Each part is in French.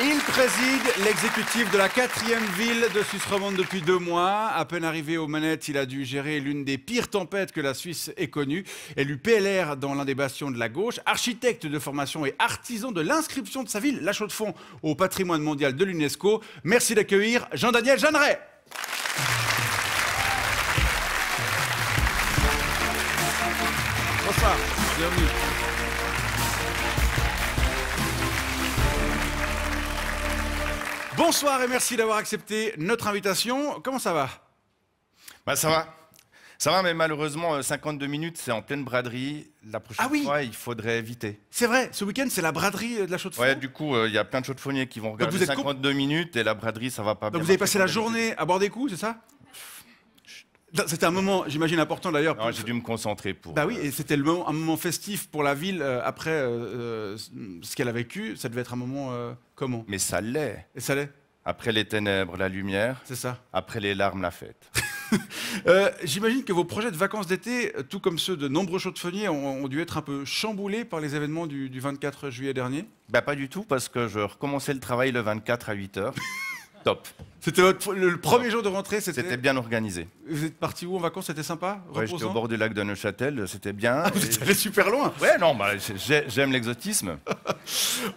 Il préside l'exécutif de la 4e ville de Suisse romande depuis 2 mois. À peine arrivé aux manettes, il a dû gérer l'une des pires tempêtes que la Suisse ait connue. Élu PLR dans l'un des bastions de la gauche, architecte de formation et artisan de l'inscription de sa ville, La Chaux-de-Fonds, au patrimoine mondial de l'UNESCO. Merci d'accueillir Jean-Daniel Jeanneret. Bonsoir, bienvenue. Bonsoir et merci d'avoir accepté notre invitation. Comment ça va? Bah ça va. Ça va, mais malheureusement, 52 minutes, c'est en pleine braderie. La prochaine fois, il faudrait éviter. C'est vrai, ce week-end, c'est la braderie de la Chaux-de-Fonds. Ouais, du coup, il y a plein de chaux-de-fonniers qui vont regarder 52 minutes et la braderie, ça va pas bien. Donc vous avez passé la journée à boire des coups, c'est ça? C'était un moment, j'imagine, important d'ailleurs. Non, j'ai dû me concentrer pour... Bah oui, et c'était un moment festif pour la ville après ce qu'elle a vécu. Ça devait être un moment comment? Mais ça l'est. Et ça l'est? Après les ténèbres, la lumière. C'est ça. Après les larmes, la fête. J'imagine que vos projets de vacances d'été, tout comme ceux de nombreux chaux-de-fonniers, ont dû être un peu chamboulés par les événements du 24 juillet dernier. Bah pas du tout, parce que je recommençais le travail le 24 à 8h. Top. C'était le premier jour de rentrée. C'était bien organisé. Vous êtes parti où en vacances? C'était sympa? Ouais, j'étais au bord du lac de Neuchâtel, c'était bien. Ah, vous êtes allé super loin. Ouais, non, bah, j'aime l'exotisme.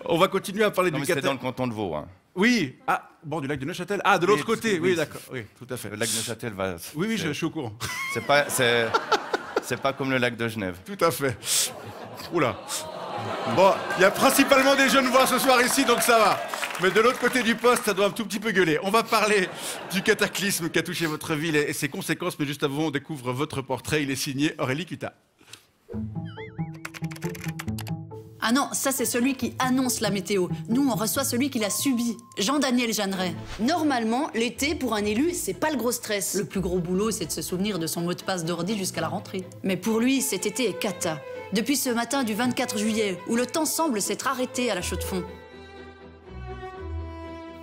On va continuer à parler du C'était dans le canton de Vaud. Hein. Oui, ah, bon, du lac de Neuchâtel. Ah, de l'autre côté, oui, d'accord. Oui, tout à fait. Le lac de Neuchâtel va... Oui, je suis au courant. C'est pas comme le lac de Genève. Tout à fait. Oula. Bon, il y a principalement des Genevois ce soir ici, donc ça va. Mais de l'autre côté du poste, ça doit un tout petit peu gueuler. On va parler du cataclysme qui a touché votre ville et ses conséquences, mais juste avant, on découvre votre portrait. Il est signé Aurélie Cuta. Ah non, ça c'est celui qui annonce la météo. Nous, on reçoit celui qui l'a subi, Jean-Daniel Jeanneret. Normalement, l'été, pour un élu, c'est pas le gros stress. Le plus gros boulot, c'est de se souvenir de son mot de passe d'ordi jusqu'à la rentrée. Mais pour lui, cet été est cata. Depuis ce matin du 24 juillet, où le temps semble s'être arrêté à la Chaux-de-Fonds.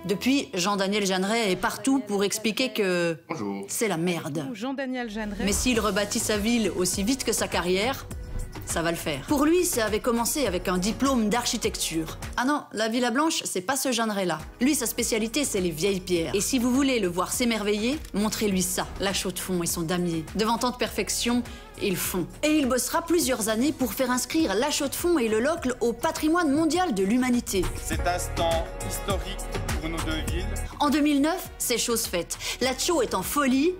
Depuis, Jean-Daniel Jeanneret est partout pour expliquer que c'est la merde. Jean-Daniel Jeanneret. Mais s'il rebâtit sa ville aussi vite que sa carrière, ça va le faire. Pour lui, ça avait commencé avec un diplôme d'architecture. Ah non, la Villa Blanche, c'est pas ce Jeanneret-là. Lui, sa spécialité, c'est les vieilles pierres. Et si vous voulez le voir s'émerveiller, montrez-lui ça, la Chaux-de-Fonds et son damier. Devant tant de perfection, ils font. Et il bossera plusieurs années pour faire inscrire la Chaux-de-Fonds et le Locle au patrimoine mondial de l'humanité. Cet instant historique pour nos deux villes. En 2009, c'est chose faite. La Chaux est en folie.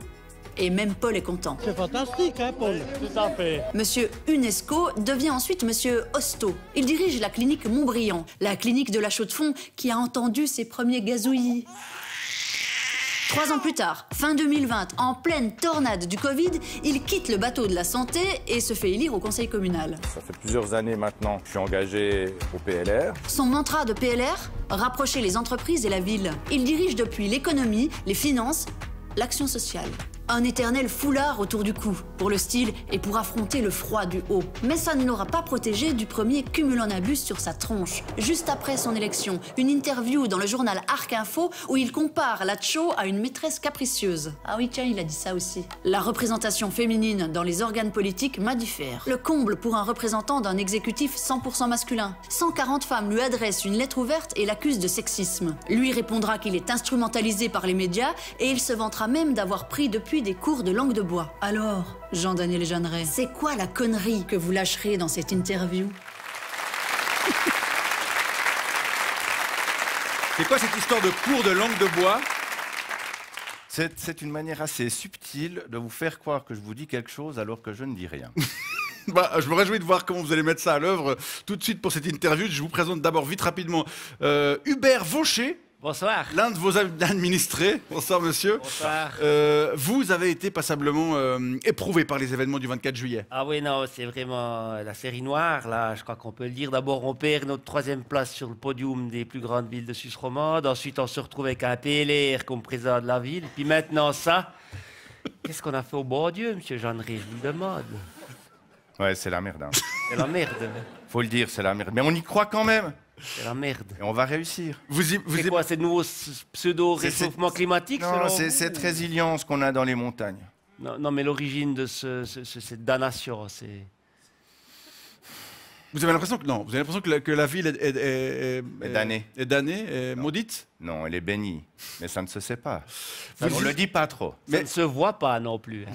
Et même Paul est content. C'est fantastique, hein, Paul? Tout à fait. Monsieur UNESCO devient ensuite Monsieur Hosto. Il dirige la clinique Montbriand, la clinique de la Chaux-de-Fonds qui a entendu ses premiers gazouillis. 3 ans plus tard, fin 2020, en pleine tornade du Covid, il quitte le bateau de la santé et se fait élire au conseil communal. Ça fait plusieurs années maintenant que je suis engagé au PLR. Son mantra de PLR, rapprocher les entreprises et la ville. Il dirige depuis l'économie, les finances, l'action sociale. Un éternel foulard autour du cou, pour le style et pour affronter le froid du haut. Mais ça ne l'aura pas protégé du premier cumulonimbus sur sa tronche. Juste après son élection, une interview dans le journal Arc Info où il compare la Chaux à une maîtresse capricieuse. Ah oui, tiens, il a dit ça aussi. La représentation féminine dans les organes politiques m'indiffère. Le comble pour un représentant d'un exécutif 100% masculin. 140 femmes lui adressent une lettre ouverte et l'accusent de sexisme. Lui répondra qu'il est instrumentalisé par les médias et il se vantera même d'avoir pris depuis des cours de langue de bois. Alors, Jean-Daniel Jeanneret, c'est quoi la connerie que vous lâcherez dans cette interview? C'est quoi cette histoire de cours de langue de bois? C'est une manière assez subtile de vous faire croire que je vous dis quelque chose alors que je ne dis rien. Bah, je me réjouis de voir comment vous allez mettre ça à l'œuvre tout de suite pour cette interview. Je vous présente d'abord vite rapidement Hubert Vaucher. Bonsoir. L'un de vos administrés. Bonsoir, monsieur. Bonsoir. Vous avez été passablement éprouvé par les événements du 24 juillet. Ah oui, non, c'est vraiment la série noire, là, je crois qu'on peut le dire. D'abord, on perd notre 3e place sur le podium des plus grandes villes de Suisse romande. Ensuite, on se retrouve avec un PLR comme président de la ville. Puis maintenant, ça. Qu'est-ce qu'on a fait au bon Dieu, monsieur Jeanneret, je vous le demande. Ouais, c'est la merde. Hein. C'est la merde. Faut le dire, c'est la merde. Mais on y croit quand même. C'est la merde. Et on va réussir. C'est quoi, ces nouveaux pseudo-réchauffement climatique? Non, c'est cette résilience qu'on a dans les montagnes. Non, mais l'origine de cette damnation, c'est... Vous avez l'impression que non, vous avez l'impression que la ville est damnée. Est damnée, est maudite? Non, elle est bénie, mais ça ne se sait pas. On ne le dit pas trop. Ça ne se voit pas non plus. Hein.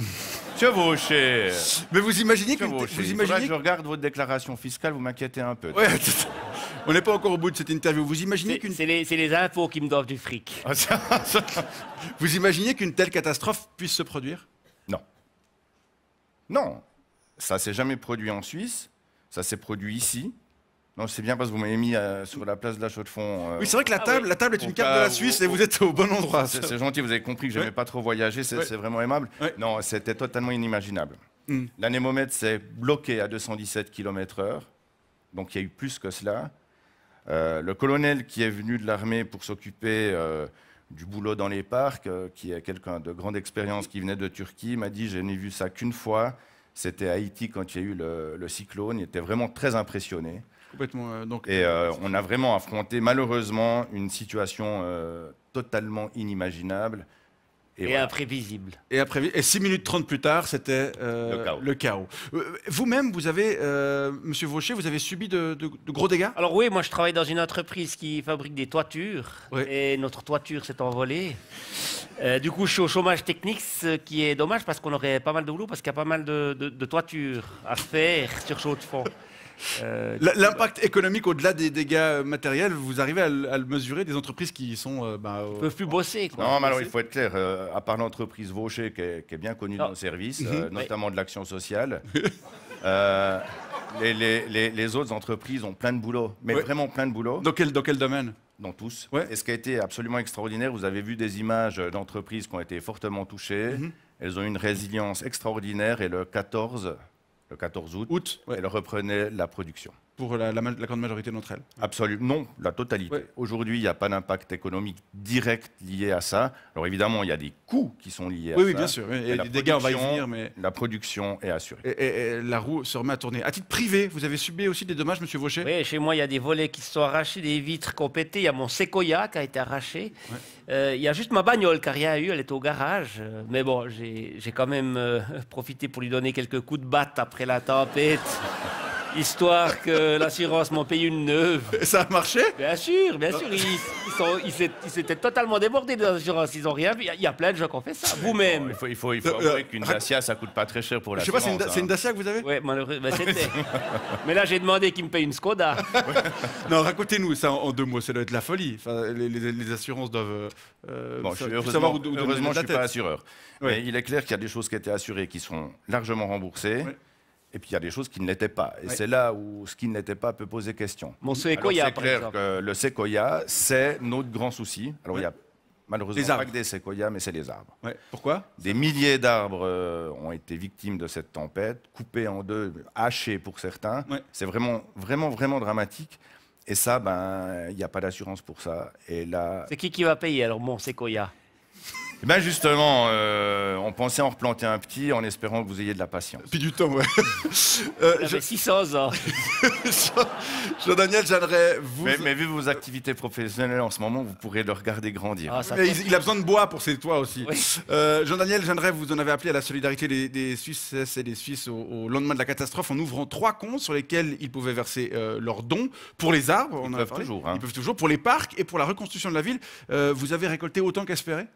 Chevauché. Mais vous imaginez que je regarde votre déclaration fiscale, vous m'inquiétez un peu. Ouais, on n'est pas encore au bout de cette interview. Vous imaginez C'est les impôts qui me doivent du fric. Vous imaginez qu'une telle catastrophe puisse se produire? Non. Non. Ça s'est jamais produit en Suisse. Ça s'est produit ici. Non, c'est bien parce que vous m'avez mis sur la place de la Chaux-de-Fonds. Oui, c'est vrai que la table est une carte de la Suisse et vous êtes au bon endroit. C'est gentil, vous avez compris que je n'aimais pas trop voyager, c'est vraiment aimable. Ouais. Non, c'était totalement inimaginable. L'anémomètre s'est bloqué à 217 km/h, donc il y a eu plus que cela. Le colonel qui est venu de l'armée pour s'occuper du boulot dans les parcs, qui est quelqu'un de grande expérience qui venait de Turquie, m'a dit « je n'ai vu ça qu'une fois ». C'était à Haïti quand il y a eu le cyclone. Il était vraiment très impressionné. Complètement. On a vraiment affronté malheureusement une situation totalement inimaginable. Et voilà. Imprévisible. Et 6 minutes 30 plus tard, c'était le chaos. Vous-même, vous avez, Monsieur Vaucher, vous avez subi de gros dégâts? Alors oui, moi je travaille dans une entreprise qui fabrique des toitures. Oui. Et notre toiture s'est envolée. Du coup, je suis au chômage technique, ce qui est dommage parce qu'on aurait pas mal de boulot, parce qu'il y a pas mal de toitures à faire sur Chaux-de-Fonds. L'impact économique au-delà des dégâts matériels, vous arrivez à le mesurer, des entreprises qui sont... ne peuvent plus bosser. Quoi. Non, mais alors il faut être clair, à part l'entreprise Vaucher qui est bien connue dans nos services, notamment de l'action sociale, les autres entreprises ont plein de boulot, mais vraiment plein de boulot. Dans quel domaine? Dans tous. Et ce qui a été absolument extraordinaire, vous avez vu des images d'entreprises qui ont été fortement touchées. Elles ont une résilience extraordinaire et le 14 août, elles reprenaient la production. Pour la grande majorité d'entre elles? Absolument, non, la totalité. Ouais. Aujourd'hui, il n'y a pas d'impact économique direct lié à ça. Alors évidemment, il y a des coûts qui sont liés à ça. Oui, bien sûr. Il y a des dégâts, on va y venir. Mais... La production est assurée. Et la roue se remet à tourner. À titre privé, vous avez subi aussi des dommages, Monsieur Vaucher? Oui, chez moi, il y a des volets qui se sont arrachés, des vitres qui ont pété. Il y a mon séquoia qui a été arraché. Il y a juste ma bagnole qui n'a rien eu, elle est au garage. Mais bon, j'ai quand même profité pour lui donner quelques coups de batte après la tempête. Histoire que l'assurance m'en paye une neuve. Et ça a marché? Bien sûr, bien sûr. Ils s'étaient totalement débordés de l'assurance. Ils n'ont rien vu. Il y a plein de gens qui ont fait ça. Vous-même. Il faut avouer qu'une Dacia, ça coûte pas très cher pour l'assurance. Je sais pas, c'est une Dacia que vous avez? Oui, malheureusement, c'était. Mais là, j'ai demandé qu'ils me payent une Skoda. Non, racontez-nous ça en 2 mots. Ça doit être la folie. Enfin, les assurances doivent... heureusement, je ne suis pas assureur. Mais il est clair qu'il y a des choses qui étaient assurées qui sont largement remboursées. Et puis il y a des choses qui ne l'étaient pas. Et c'est là où ce qui ne l'était pas peut poser question. Mon séquoia, c'est clair que le séquoia, c'est notre grand souci. Alors il y a malheureusement pas que des séquoias, mais c'est les arbres. Pourquoi? Des milliers d'arbres ont été victimes de cette tempête, coupés en deux, hachés pour certains. C'est vraiment, vraiment, vraiment dramatique. Et ça, il n'y a pas d'assurance pour ça. Et là... C'est qui va payer alors mon séquoia? Ben justement, on pensait en replanter un petit en espérant que vous ayez de la patience. Puis du temps, ouais. J'avais 600 ans. Jean-Daniel, j'aimerais vous... Mais vu vos activités professionnelles en ce moment, vous pourrez le regarder grandir. Il a besoin de bois pour ses toits aussi. Oui. Jean-Daniel, j'aimerais vous en avez appelé à la solidarité des Suisses et des Suisses au lendemain de la catastrophe en ouvrant 3 comptes sur lesquels ils pouvaient verser leurs dons pour les arbres. Ils peuvent toujours. Hein. Ils peuvent toujours. Pour les parcs et pour la reconstruction de la ville. Vous avez récolté autant qu'espéré?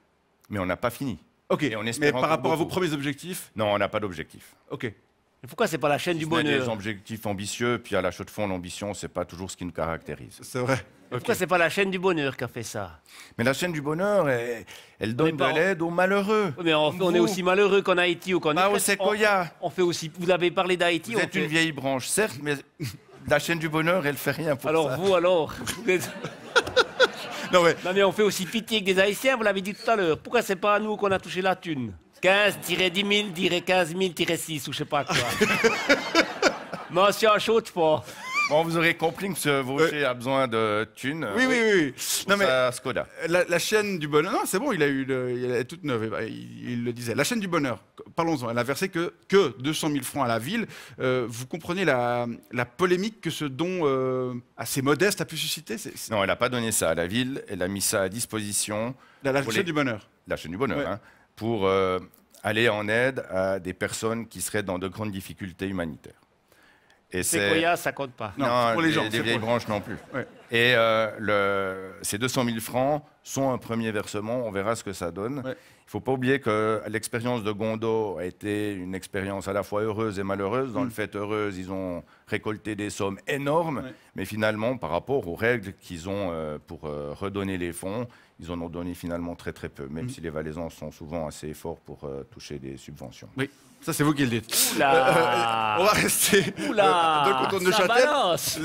Mais on n'a pas fini. Ok, mais par rapport à vos premiers objectifs? Non, on n'a pas d'objectif. Ok. Et pourquoi c'est pas la chaîne du bonheur? Il y a des objectifs ambitieux, puis à la Chaux-de-Fonds, l'ambition, c'est pas toujours ce qui nous caractérise. C'est vrai. Pourquoi c'est pas la chaîne du bonheur qui a fait ça? Mais la chaîne du bonheur, elle donne de l'aide aux malheureux. Oui, mais on est aussi malheureux qu'en Haïti ou qu'en Ukraine. Au séquoia. On fait aussi. Vous avez parlé d'Haïti. Vous êtes une vieille branche, certes, mais la chaîne du bonheur, elle fait rien pour alors ça. Vous, alors Non mais on fait aussi pitié avec des Haïtiens, vous l'avez dit tout à l'heure. Pourquoi c'est pas à nous qu'on a touché la thune? 15-10 000, 15 000-6 ou je sais pas quoi. Mention Chaux-de-Fonds. Bon, vous aurez compris que M. Vaucher a besoin de thunes. Oui. Non, mais Skoda. La chaîne du bonheur, non, c'est bon, elle est toute neuve, il le disait. La chaîne du bonheur, parlons-en, elle a versé que 200 000 francs à la ville. Vous comprenez la polémique que ce don assez modeste a pu susciter? Non, elle n'a pas donné ça à la ville, elle a mis ça à disposition. La chaîne du bonheur. La chaîne du bonheur, hein, pour aller en aide à des personnes qui seraient dans de grandes difficultés humanitaires. Et Séquoia, ça compte pas. Non, Non, pour les gens, les c'est vieilles pour- branches non plus. Ouais. Et ces 200 000 francs sont un premier versement. On verra ce que ça donne. Ouais. Il ne faut pas oublier que l'expérience de Gondo a été une expérience à la fois heureuse et malheureuse. Dans le fait heureuse, ils ont récolté des sommes énormes, Ouais. mais finalement, par rapport aux règles qu'ils ont pour redonner les fonds, ils en ont donné finalement très très peu, même si les Valaisans sont souvent assez forts pour toucher des subventions. Oui, ça c'est vous qui le dites. Oula On va rester Oula dans le canton de ça Neuchâtel. balance.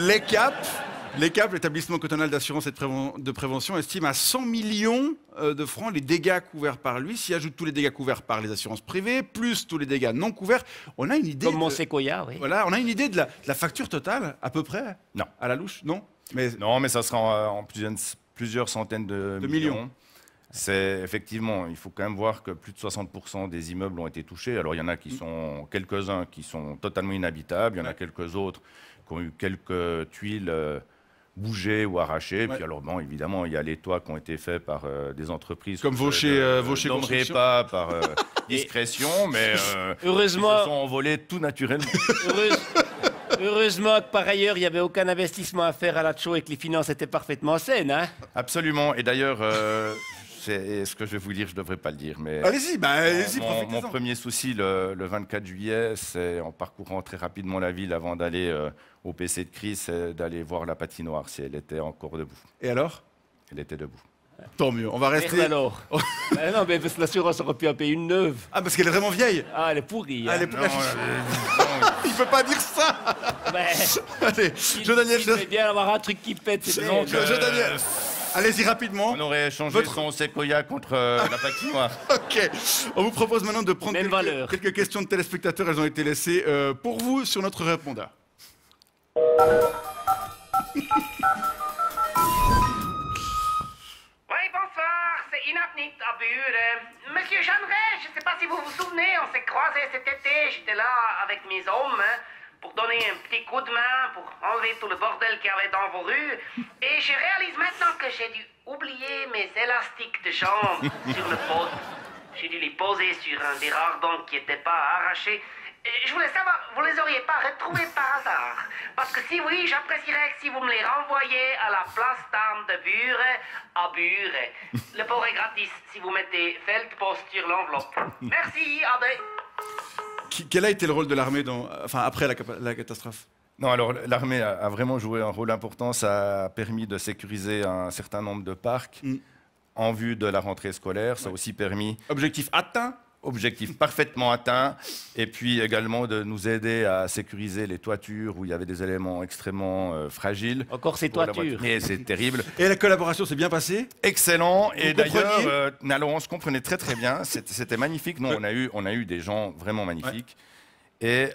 Les CAP, l'établissement cantonal d'assurance et de prévention, estime à 100 millions de francs les dégâts couverts par lui. S'y ajoutent tous les dégâts couverts par les assurances privées, plus tous les dégâts non couverts, on a une idée. Comme mon de- Séquoia, oui. Voilà, on a une idée de la facture totale, à peu près. Non. À la louche, non. Mais Non, mais ça sera en plusieurs centaines de millions. C'est effectivement, il faut quand même voir que plus de 60% des immeubles ont été touchés. Alors il y en a qui sont quelques-uns qui sont totalement inhabitables, il y en a quelques autres qui ont eu quelques tuiles bougées ou arrachées. Ouais. Puis alors bon, évidemment, il y a les toits qui ont été faits par des entreprises Comme que Vaucher, je Vaucher nommerai Construction. pas par discrétion, mais qui Heureusement, se sont envolés tout naturellement. heureusement que par ailleurs, il n'y avait aucun investissement à faire à la Tcho et que les finances étaient parfaitement saines. Hein. Absolument. Et d'ailleurs, c'est ce que je vais vous dire, je ne devrais pas le dire, mais allez-y, allez-y, mon profitez-en. premier souci le 24 juillet, c'est en parcourant très rapidement la ville avant d'aller au PC de crise, c'est d'aller voir la patinoire si elle était encore debout. Et alors? Elle était debout. Tant mieux, on va Merde rester. alors. Ah non, mais parce que l'assurance aurait pu en payer une neuve. Ah, parce qu'elle est vraiment vieille. Ah, elle est pourrie. Ah, Hein. elle est- Non, Il peut pas dire ça. Mais, Allez, Jo Daniel, il bien avoir un truc qui pète. c'est Donc, bien. Jo Daniel. Allez-y rapidement. on aurait échangé Votre- son séquoia contre la patinoire. Ok. On vous propose maintenant de prendre Même valeur. quelques questions de téléspectateurs. Elles ont été laissées pour vous sur notre répondeur. Oui, bonsoir, c'est Inapnit à Bure. Monsieur Jeanneret, je ne sais pas si vous vous souvenez, on s'est croisés cet été, j'étais là avec mes hommes hein, pour donner un petit coup de main, pour enlever tout le bordel qu'il y avait dans vos rues. Et je réalise maintenant que j'ai dû oublier mes élastiques de jambes sur le pot. J'ai dû les poser sur un des rares dents qui n'étaient pas arrachés. Et je voulais savoir, vous les auriez pas retrouvés par hasard? Parce que si oui, j'apprécierais que si vous me les renvoyez à la place d'armes de Bure, à Bure. Le port est gratis si vous mettez Feldpost sur l'enveloppe. Merci, Adé. Quel a été le rôle de l'armée après la catastrophe? Non, alors l'armée a vraiment joué un rôle important. Ça a permis de sécuriser un certain nombre de parcs en vue de la rentrée scolaire. Ça a aussi permis, Objectif atteint. objectif parfaitement atteint, et puis également de nous aider à sécuriser les toitures où il y avait des éléments extrêmement fragiles. Encore ces pour la toitures. voiture. Et c'est terrible. Et la collaboration s'est bien passée? Excellent. Et d'ailleurs, compreniez alors on se comprenait très très bien. C'était magnifique. Non, on a eu des gens vraiment magnifiques. Et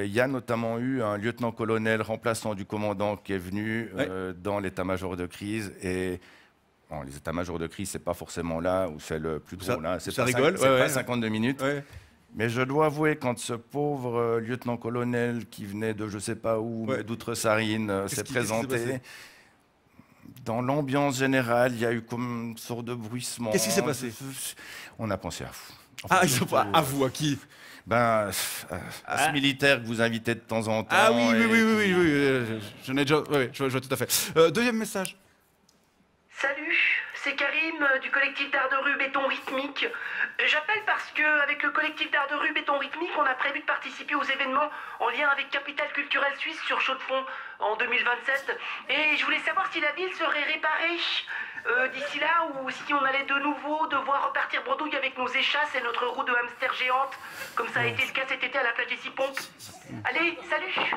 il y a notamment eu un lieutenant-colonel remplaçant du commandant qui est venu dans l'état-major de crise. Et bon, les états-majors de crise, c'est pas forcément là où c'est le plus drôle. Hein. C'est ça pas rigole, c'est ouais, pas ouais. 52 minutes. Ouais. Mais je dois avouer, quand ce pauvre lieutenant-colonel qui venait de je sais pas où, Ouais. d'Outre-Sarine, s'est qu'est-ce qui s'est présenté, passé dans l'ambiance générale, il y a eu comme une sorte de bruissement. Qu'est-ce qui s'est passé? On a pensé à vous. Ah, ils sont pas à vous, à qui? Ben, à ce militaire que vous invitez de temps en temps. Ah oui, et oui, j'en ai déjà... Oui, je vois tout à fait. Deuxième message. Salut, c'est Karim du collectif d'art de rue Béton Rythmique. J'appelle parce que avec le collectif d'art de rue Béton Rythmique, on a prévu de participer aux événements en lien avec Capitale Culturelle Suisse sur Chaux-de-Fonds en 2027. Et je voulais savoir si la ville serait réparée d'ici là ou si on allait de nouveau devoir repartir bredouille avec nos échasses et notre roue de hamster géante, comme ça a été le cas cet été à la plage des Six Pompes. Allez, salut!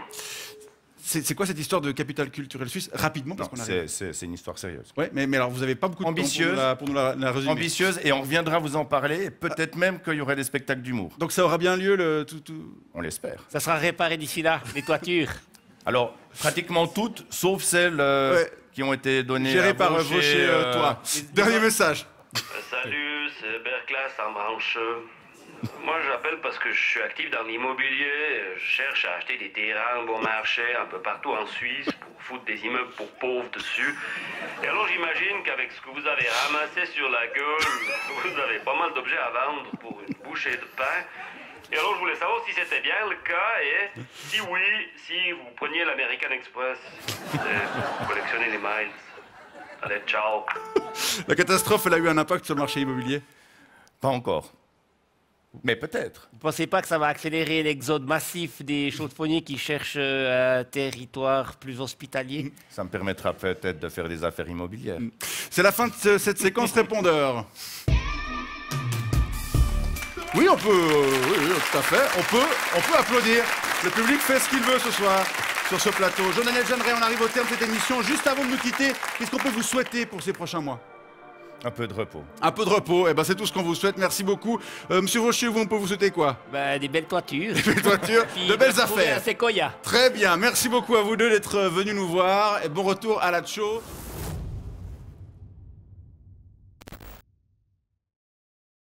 C'est quoi cette histoire de capitale culturelle suisse? Rapidement, parce Non, qu'on arrive. c'est une histoire sérieuse. Ouais, mais alors vous n'avez pas beaucoup de Ambitieuse. temps pour nous la résumer. Ambitieuse, et on reviendra vous en parler. Et peut-être même qu'il y aurait des spectacles d'humour. Donc ça aura bien lieu On l'espère. Ça sera réparé d'ici là, les toitures. Alors, pratiquement toutes, sauf celles qui ont été données géré à par Vaucher, Vaucher, toi. Dernier message. Salut, c'est Berclas en branche. Moi, j'appelle parce que je suis actif dans l'immobilier. Je cherche à acheter des terrains bon marché un peu partout en Suisse pour foutre des immeubles pour pauvres dessus. Et alors, j'imagine qu'avec ce que vous avez ramassé sur la gueule, vous avez pas mal d'objets à vendre pour une bouchée de pain. Et alors, je voulais savoir si c'était bien le cas et si oui, si vous preniez l'American Express et collectionnez les miles. Allez, ciao. La catastrophe, elle a eu un impact sur le marché immobilier? Pas encore. Mais peut-être. Vous pensez pas que ça va accélérer l'exode massif des chaudes-fonniers qui cherchent un territoire plus hospitalier? Ça me permettra peut-être de faire des affaires immobilières. C'est la fin de cette séquence répondeur. Oui, on peut, oui, tout à fait. On peut applaudir. Le public fait ce qu'il veut ce soir sur ce plateau. Jean-Daniel Jeanneret, on arrive au terme de cette émission. Juste avant de nous quitter, qu'est-ce qu'on peut vous souhaiter pour ces prochains mois? Un peu de repos. Un peu de repos, eh ben c'est tout ce qu'on vous souhaite. Merci beaucoup. Monsieur Vauchier, vous, on peut vous souhaiter quoi? Ben, des belles toitures. Des belles toitures, Puis de belles retrouver affaires. un séquoia. Très bien, merci beaucoup à vous deux d'être venus nous voir. Et bon retour à la show.